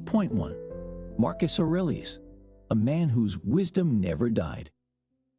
2.1 Marcus Aurelius, a man whose wisdom never died.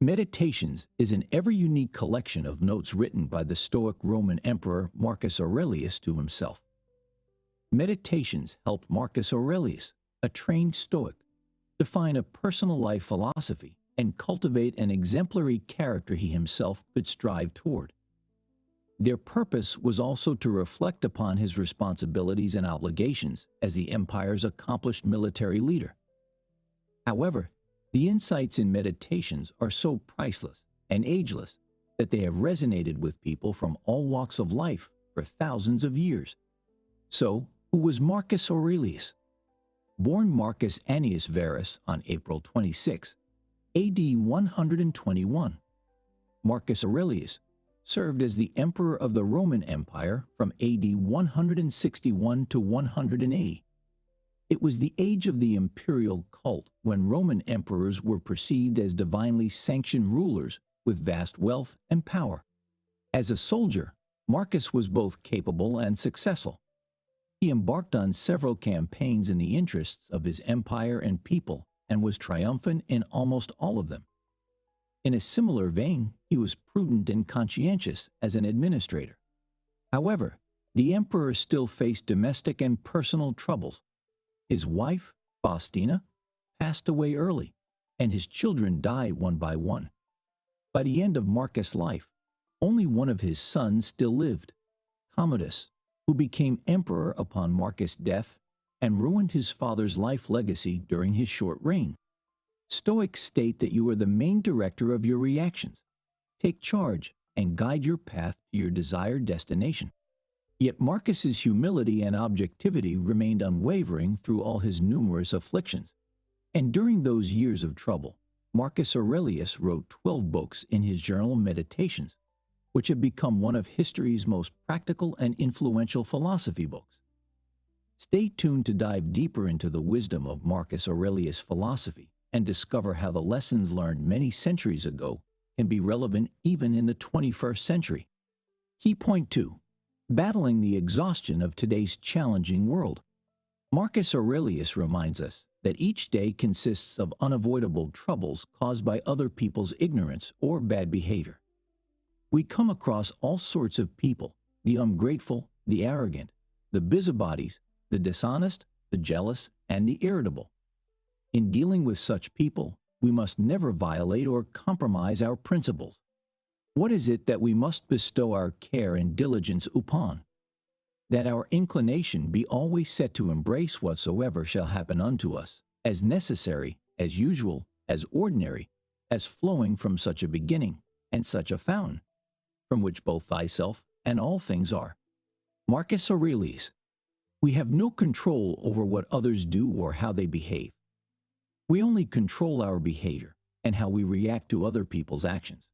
Meditations is an ever-unique collection of notes written by the Stoic Roman Emperor Marcus Aurelius to himself. Meditations helped Marcus Aurelius, a trained Stoic, define a personal life philosophy and cultivate an exemplary character he himself could strive toward. Their purpose was also to reflect upon his responsibilities and obligations as the empire's accomplished military leader. However, the insights in Meditations are so priceless and ageless that they have resonated with people from all walks of life for thousands of years. So, who was Marcus Aurelius? Born Marcus Annius Verus on April 26, AD 121, Marcus Aurelius served as the emperor of the Roman Empire from AD 161 to 180. It was the age of the imperial cult when Roman emperors were perceived as divinely sanctioned rulers with vast wealth and power. As a soldier, Marcus was both capable and successful. He embarked on several campaigns in the interests of his empire and people and was triumphant in almost all of them. In a similar vein, he was prudent and conscientious as an administrator. However, the emperor still faced domestic and personal troubles. His wife, Faustina, passed away early, and his children died one by one. By the end of Marcus' life, only one of his sons still lived, Commodus, who became emperor upon Marcus' death and ruined his father's life legacy during his short reign. Stoics state that you are the main director of your reactions. Take charge and guide your path to your desired destination. Yet Marcus's humility and objectivity remained unwavering through all his numerous afflictions. And during those years of trouble, Marcus Aurelius wrote 12 books in his journal Meditations, which have become one of history's most practical and influential philosophy books. Stay tuned to dive deeper into the wisdom of Marcus Aurelius' philosophy and discover how the lessons learned many centuries ago can be relevant even in the 21st century. Key point 2. Battling the exhaustion of today's challenging world. Marcus Aurelius reminds us that each day consists of unavoidable troubles caused by other people's ignorance or bad behavior. We come across all sorts of people, the ungrateful, the arrogant, the busybodies, the dishonest, the jealous, and the irritable. In dealing with such people, we must never violate or compromise our principles. What is it that we must bestow our care and diligence upon? That our inclination be always set to embrace whatsoever shall happen unto us, as necessary, as usual, as ordinary, as flowing from such a beginning, and such a fountain, from which both thyself and all things are. Marcus Aurelius. We have no control over what others do or how they behave. We only control our behavior and how we react to other people's actions.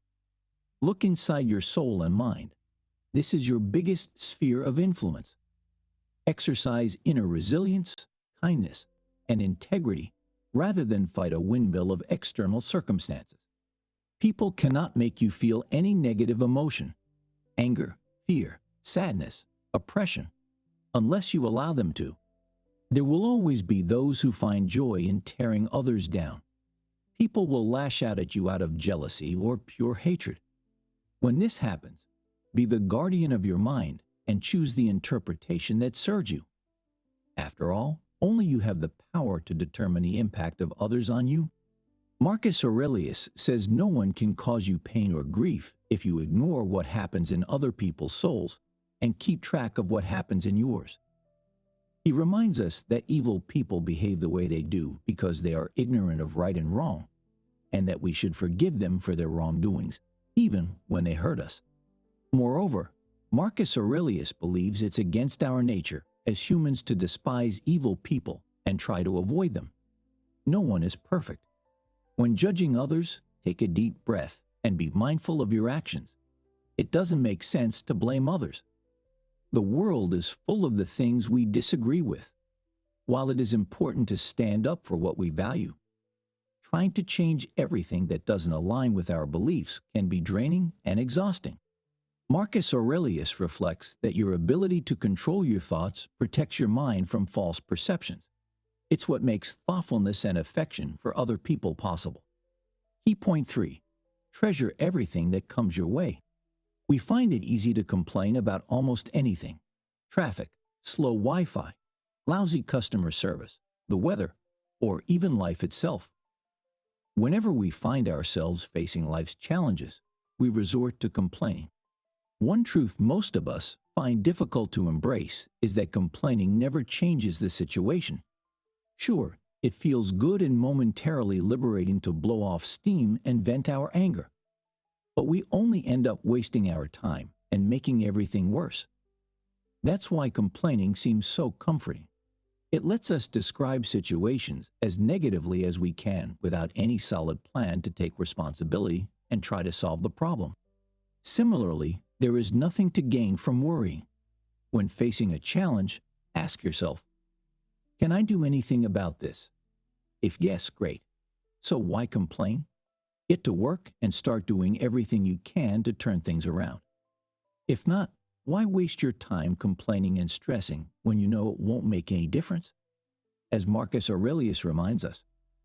Look inside your soul and mind. This is your biggest sphere of influence. Exercise inner resilience, kindness, and integrity rather than fight a windmill of external circumstances. People cannot make you feel any negative emotion, anger, fear, sadness, oppression, unless you allow them to. There will always be those who find joy in tearing others down. People will lash out at you out of jealousy or pure hatred. When this happens, be the guardian of your mind and choose the interpretation that serves you. After all, only you have the power to determine the impact of others on you. Marcus Aurelius says no one can cause you pain or grief if you ignore what happens in other people's souls and keep track of what happens in yours. He reminds us that evil people behave the way they do because they are ignorant of right and wrong, and that we should forgive them for their wrongdoings, even when they hurt us. Moreover, Marcus Aurelius believes it's against our nature as humans to despise evil people and try to avoid them. No one is perfect. When judging others, take a deep breath and be mindful of your actions. It doesn't make sense to blame others. The world is full of the things we disagree with. While it is important to stand up for what we value, trying to change everything that doesn't align with our beliefs can be draining and exhausting. Marcus Aurelius reflects that your ability to control your thoughts protects your mind from false perceptions. It's what makes thoughtfulness and affection for other people possible. Key point 3. Treasure everything that comes your way. We find it easy to complain about almost anything: traffic, slow Wi-Fi, lousy customer service, the weather, or even life itself. Whenever we find ourselves facing life's challenges, we resort to complaining. One truth most of us find difficult to embrace is that complaining never changes the situation. Sure, it feels good and momentarily liberating to blow off steam and vent our anger, but we only end up wasting our time and making everything worse. That's why complaining seems so comforting. It lets us describe situations as negatively as we can without any solid plan to take responsibility and try to solve the problem. Similarly, there is nothing to gain from worrying. When facing a challenge, ask yourself, can I do anything about this? If yes, great. So why complain? Get to work and start doing everything you can to turn things around. If not, why waste your time complaining and stressing when you know it won't make any difference? As Marcus Aurelius reminds us,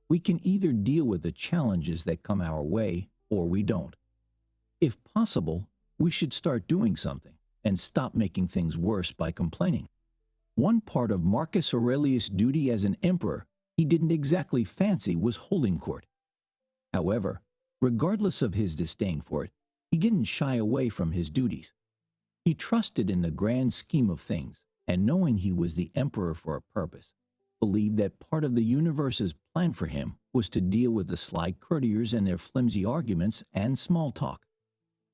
we can either deal with the challenges that come our way or we don't. If possible, we should start doing something and stop making things worse by complaining. One part of Marcus Aurelius' duty as an emperor he didn't exactly fancy was holding court. However, regardless of his disdain for it, he didn't shy away from his duties. He trusted in the grand scheme of things, and knowing he was the emperor for a purpose, believed that part of the universe's plan for him was to deal with the sly courtiers and their flimsy arguments and small talk.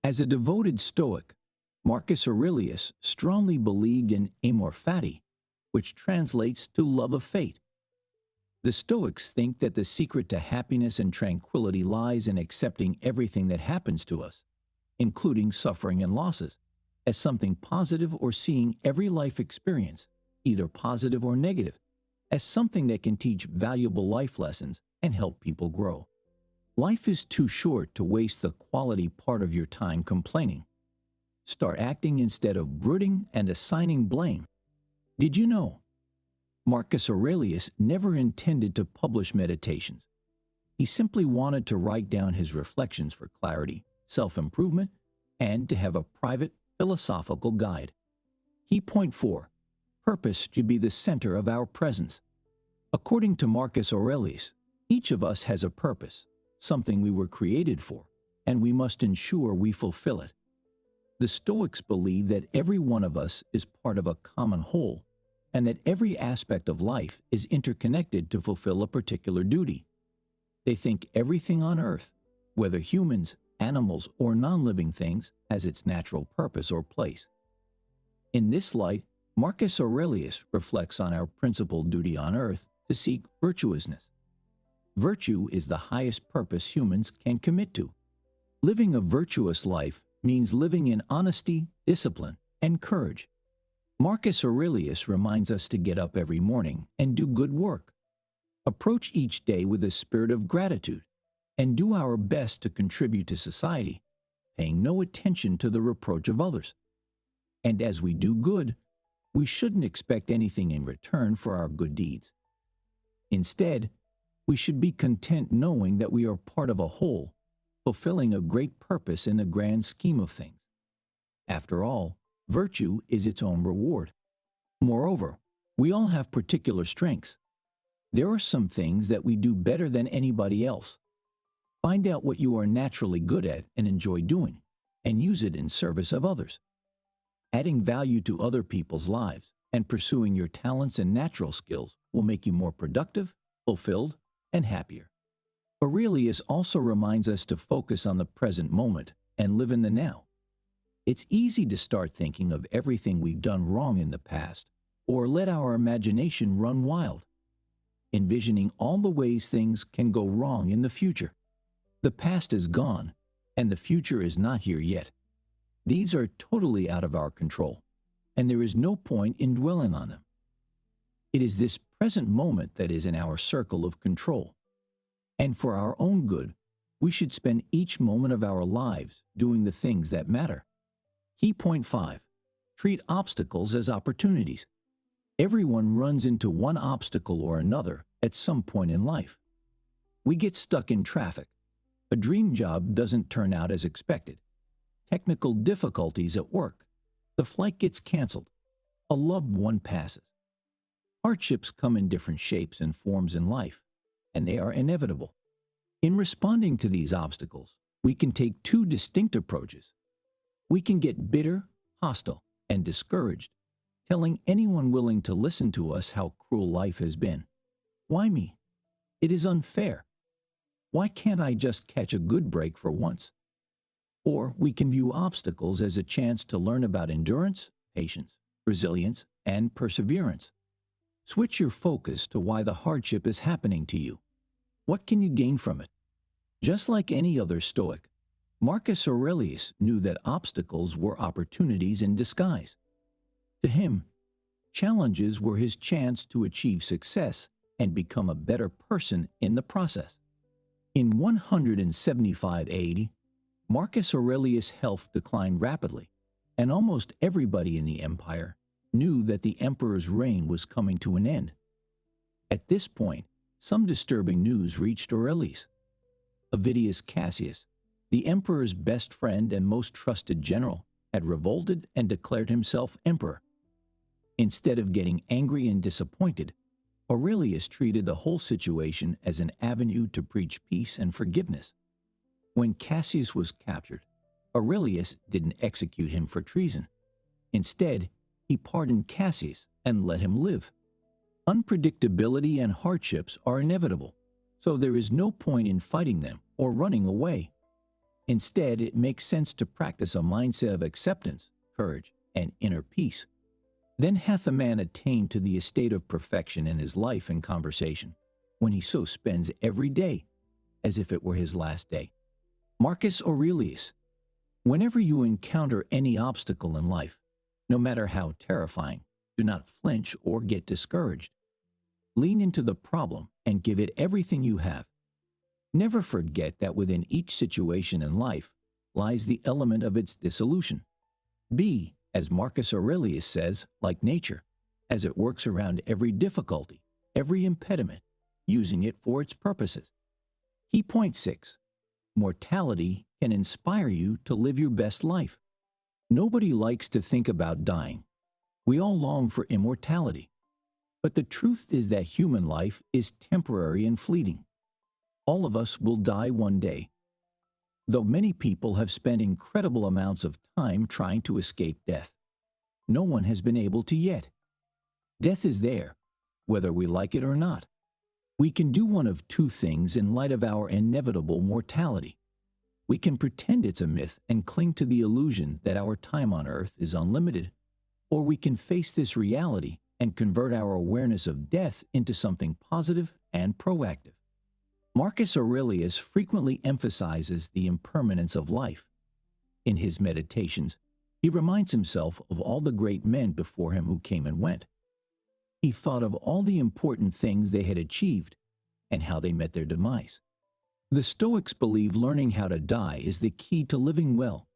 As a devoted Stoic, Marcus Aurelius strongly believed in amor fati, which translates to love of fate. The Stoics think that the secret to happiness and tranquility lies in accepting everything that happens to us, including suffering and losses, as something positive, or seeing every life experience, either positive or negative, as something that can teach valuable life lessons and help people grow. Life is too short to waste the quality part of your time complaining. Start acting instead of brooding and assigning blame. Did you know? Marcus Aurelius never intended to publish meditations. He simply wanted to write down his reflections for clarity, self-improvement, and to have a private philosophical guide. Key point 4. Purpose should be the center of our presence. According to Marcus Aurelius, each of us has a purpose, something we were created for, and we must ensure we fulfill it. The Stoics believe that every one of us is part of a common whole, and that every aspect of life is interconnected to fulfill a particular duty. They think everything on earth, whether humans, animals, or non-living things, has its natural purpose or place. In this light, Marcus Aurelius reflects on our principal duty on earth to seek virtuousness. Virtue is the highest purpose humans can commit to. Living a virtuous life means living in honesty, discipline, and courage. Marcus Aurelius reminds us to get up every morning and do good work. Approach each day with a spirit of gratitude and do our best to contribute to society, paying no attention to the reproach of others. And as we do good, we shouldn't expect anything in return for our good deeds. Instead, we should be content knowing that we are part of a whole, fulfilling a great purpose in the grand scheme of things. After all, virtue is its own reward. Moreover, we all have particular strengths. There are some things that we do better than anybody else. Find out what you are naturally good at and enjoy doing, and use it in service of others. Adding value to other people's lives and pursuing your talents and natural skills will make you more productive, fulfilled, and happier. Aurelius also reminds us to focus on the present moment and live in the now. It's easy to start thinking of everything we've done wrong in the past, or let our imagination run wild, envisioning all the ways things can go wrong in the future. The past is gone, and the future is not here yet. These are totally out of our control, and there is no point in dwelling on them. It is this present moment that is in our circle of control. And for our own good, we should spend each moment of our lives doing the things that matter. Key point 5. Treat obstacles as opportunities. Everyone runs into one obstacle or another at some point in life. We get stuck in traffic. A dream job doesn't turn out as expected. Technical difficulties at work. The flight gets canceled. A loved one passes. Hardships come in different shapes and forms in life, and they are inevitable. In responding to these obstacles, we can take two distinct approaches. We can get bitter, hostile, and discouraged, telling anyone willing to listen to us how cruel life has been. Why me? It is unfair. Why can't I just catch a good break for once? Or we can view obstacles as a chance to learn about endurance, patience, resilience, and perseverance. Switch your focus to why the hardship is happening to you. What can you gain from it? Just like any other Stoic, Marcus Aurelius knew that obstacles were opportunities in disguise. To him, challenges were his chance to achieve success and become a better person in the process. In 175 AD, Marcus Aurelius' health declined rapidly, and almost everybody in the empire knew that the emperor's reign was coming to an end. At this point, some disturbing news reached Aurelius. Avidius Cassius, the emperor's best friend and most trusted general, had revolted and declared himself emperor. Instead of getting angry and disappointed, Aurelius treated the whole situation as an avenue to preach peace and forgiveness. When Cassius was captured, Aurelius didn't execute him for treason. Instead, he pardoned Cassius and let him live. Unpredictability and hardships are inevitable, so there is no point in fighting them or running away. Instead, it makes sense to practice a mindset of acceptance, courage, and inner peace. Then hath a man attained to the estate of perfection in his life and conversation, when he so spends every day, as if it were his last day. Marcus Aurelius. Whenever you encounter any obstacle in life, no matter how terrifying, do not flinch or get discouraged. Lean into the problem and give it everything you have. Never forget that within each situation in life lies the element of its dissolution. Be, as Marcus Aurelius says, like nature, as it works around every difficulty, every impediment, using it for its purposes. Key point 6. Mortality can inspire you to live your best life. Nobody likes to think about dying. We all long for immortality. But the truth is that human life is temporary and fleeting. All of us will die one day. Though many people have spent incredible amounts of time trying to escape death, no one has been able to yet. Death is there, whether we like it or not. We can do one of two things in light of our inevitable mortality. We can pretend it's a myth and cling to the illusion that our time on earth is unlimited, or we can face this reality and convert our awareness of death into something positive and proactive. Marcus Aurelius frequently emphasizes the impermanence of life. In his meditations, he reminds himself of all the great men before him who came and went. He thought of all the important things they had achieved and how they met their demise. The Stoics believe learning how to die is the key to living well.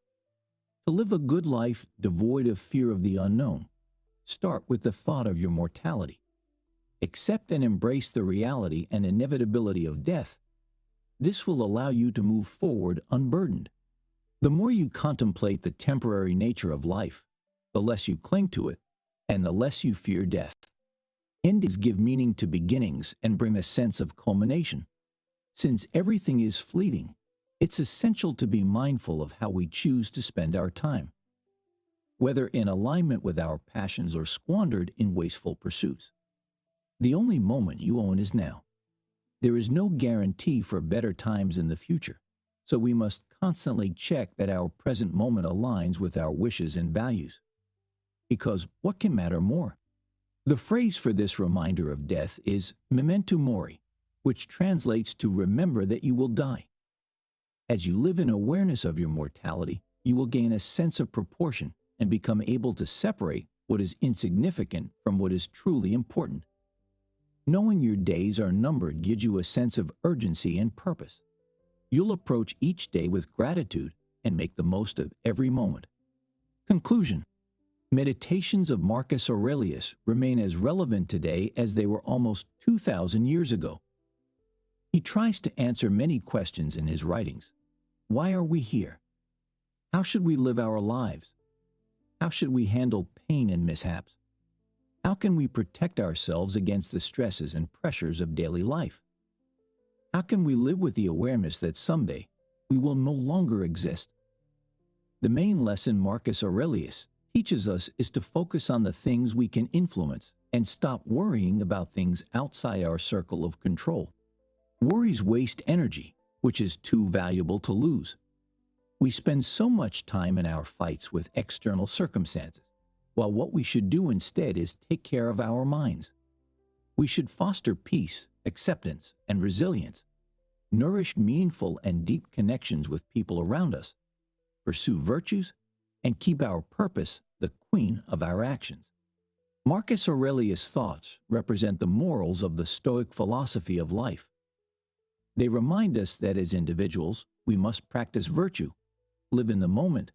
To live a good life devoid of fear of the unknown, start with the thought of your mortality. Accept and embrace the reality and inevitability of death. This will allow you to move forward unburdened. The more you contemplate the temporary nature of life, the less you cling to it, and the less you fear death. Endings give meaning to beginnings and bring a sense of culmination. Since everything is fleeting, it's essential to be mindful of how we choose to spend our time, whether in alignment with our passions or squandered in wasteful pursuits. The only moment you own is now. There is no guarantee for better times in the future, so we must constantly check that our present moment aligns with our wishes and values. Because what can matter more? The phrase for this reminder of death is memento mori, which translates to remember that you will die. As you live in awareness of your mortality, you will gain a sense of proportion and become able to separate what is insignificant from what is truly important. Knowing your days are numbered gives you a sense of urgency and purpose. You'll approach each day with gratitude and make the most of every moment. Conclusion. Meditations of Marcus Aurelius remain as relevant today as they were almost 2,000 years ago. He tries to answer many questions in his writings. Why are we here? How should we live our lives? How should we handle pain and mishaps? How can we protect ourselves against the stresses and pressures of daily life? How can we live with the awareness that someday we will no longer exist? The main lesson Marcus Aurelius teaches us is to focus on the things we can influence and stop worrying about things outside our circle of control. Worries waste energy, which is too valuable to lose. We spend so much time in our fights with external circumstances, while what we should do instead is take care of our minds. We should foster peace, acceptance, and resilience, nourish meaningful and deep connections with people around us, pursue virtues, and keep our purpose the queen of our actions. Marcus Aurelius' thoughts represent the morals of the Stoic philosophy of life. They remind us that as individuals, we must practice virtue, live in the moment,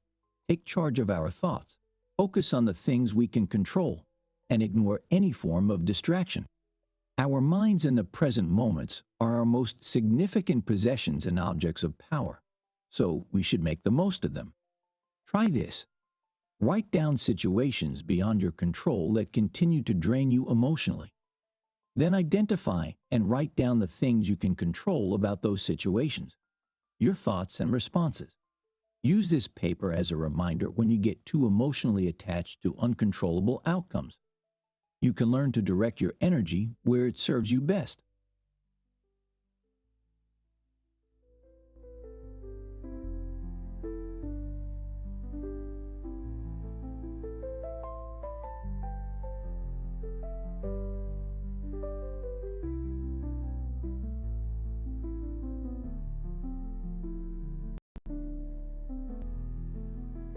take charge of our thoughts, focus on the things we can control, and ignore any form of distraction. Our minds in the present moments are our most significant possessions and objects of power, so we should make the most of them. Try this. Write down situations beyond your control that continue to drain you emotionally. Then identify and write down the things you can control about those situations, your thoughts and responses. Use this paper as a reminder when you get too emotionally attached to uncontrollable outcomes. You can learn to direct your energy where it serves you best.